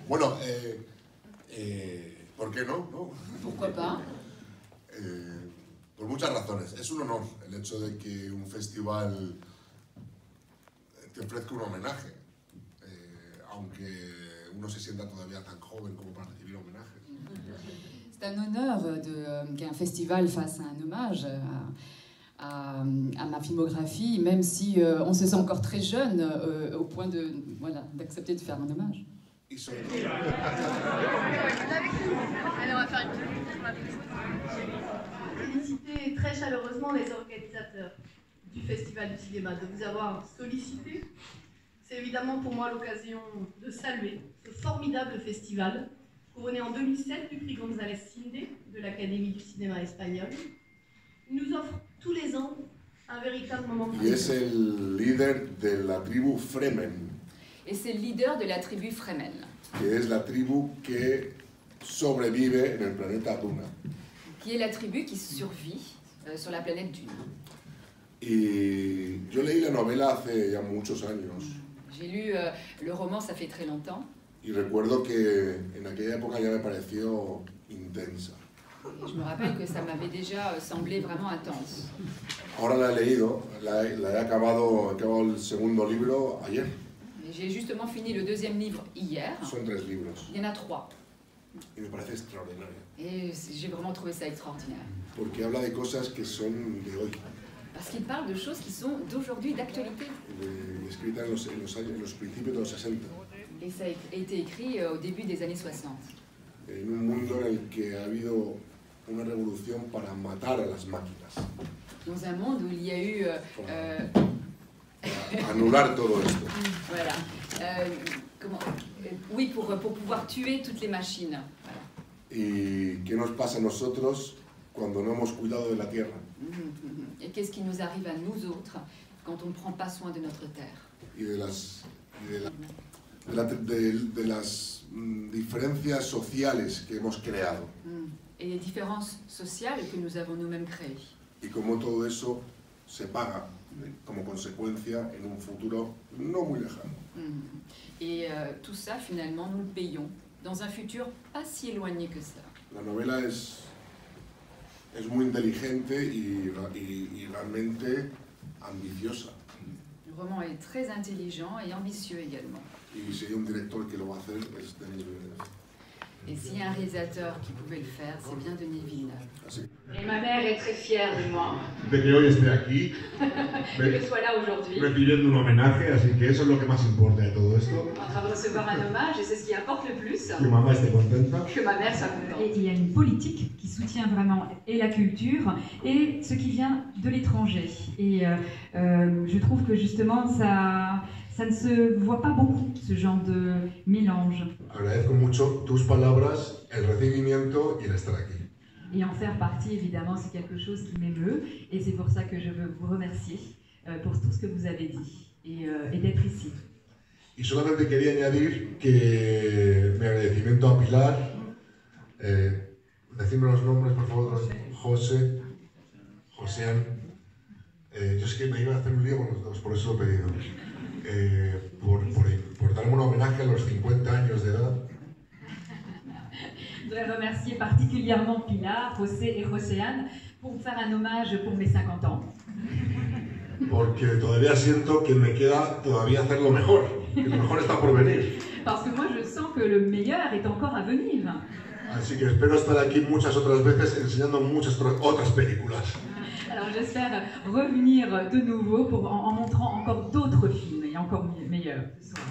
Bueno, ¿por qué no? Pourquoi pas? Por muchas razones. Es un honor el hecho de que un festival te ofrezca un homenaje, aunque uno se sienta todavía tan joven como para recibir homenajes. C'est un honneur qu'un festival fasse un hommage à ma filmographie, même si on se sent encore très jeune au point d'accepter de faire un hommage. Allez, on va faire une petite sur la piste. Féliciter très chaleureusement les organisateurs du Festival du cinéma de vous avoir sollicité. C'est évidemment pour moi l'occasion de saluer ce formidable festival, couronné en 2007 du prix González Cinde de l'Académie du cinéma espagnol. Il nous offre tous les ans un véritable moment de... Y es el líder de la tribu Fremen. Et c'est le leader de la tribu Fremen. Que es la tribu que sobrevive en el planeta Duna. Qui est la tribu qui survit sur la planète Dune. Y yo leí la novela hace ya muchos años. J'ai lu le roman, ça fait très longtemps. Y recuerdo que en aquella época ya me pareció intensa. Et je me rappelle que ça m'avait déjà semblé vraiment intense. Ahora la he leído, la he acabado el segundo libro ayer. J'ai justement fini le deuxième livre hier. Son 3 libros. Il y en a 3. Y me parece extraordinario. Et j'ai vraiment trouvé ça extraordinaire. Porque habla de cosas que son de hoy. Parce qu'il parle de choses qui sont d'aujourd'hui, d'actualité. Escrita en los principios de los 60. Et ça a été écrit au début des années 60. En un mundo en el que ha habido una revolución para matar a las máquinas. Dans un monde où il y a eu... anular todo esto. Voilà. Oui, pour pouvoir tuer toutes les machines. Voilà. ¿Y qué nos pasa a nosotros cuando no hemos cuidado de la tierra? Et qu'est-ce qui nous arrive à nous autres quand on ne prend pas soin de notre terre? Y de las diferencias sociales que hemos creado. Et les différences sociales que nous avons nous-mêmes créées. Y cómo todo eso se paga como consecuencia en un futuro no muy lejano. Et tout ça, finalement, nous le payons dans un futur pas si éloigné que ça. La novela es muy inteligente y realmente ambiciosa. Le roman est très intelligent et ambitieux également. Y si hay un director que lo va a hacer, es Denis Villeneuve. Et s'il y a un réalisateur qui pouvait le faire, c'est bien Denis Villeneuve. Así. Et ma mère est très fière de moi. De que hoy esté aquí, que je sois là aujourd'hui. Recibiendo un homenaje, así que eso es lo que más importa de todo esto. En train de recevoir un hommage, et c'est ce qui importe le plus. Que mamá esté contenta. Que ma mère soit contente. Et il y a une politique qui soutient vraiment et la culture et ce qui vient de l'étranger. Et je trouve que justement ça ne se voit pas beaucoup, ce genre de mélange. Agradezco mucho tus palabras, el recibimiento y el estar aquí. Et en faire partie, évidemment, c'est quelque chose qui m'émeut. Et c'est pour ça que je veux vous remercier pour tout ce que vous avez dit et d'être ici. Y solamente quería añadir que mi agradecimiento a Pilar, decidme los nombres, por favor, José, Josean. Yo es que me iba a hacer un lío con los dos, por eso lo he pedido. Por darme un homenaje a los 50 años de edad. Je voudrais remercier particulièrement Pilar, José et Joséane pour faire un hommage pour mes 50 ans. Porque todavía siento que me queda todavía hacer lo mejor, que lo mejor está por venir. Parce que moi je sens que le meilleur est encore à venir. Así que espero estar aquí muchas otras veces enseñando muchas otras películas. Alors j'espère revenir de nouveau en montrant encore d'autres films et encore meilleurs ce soir.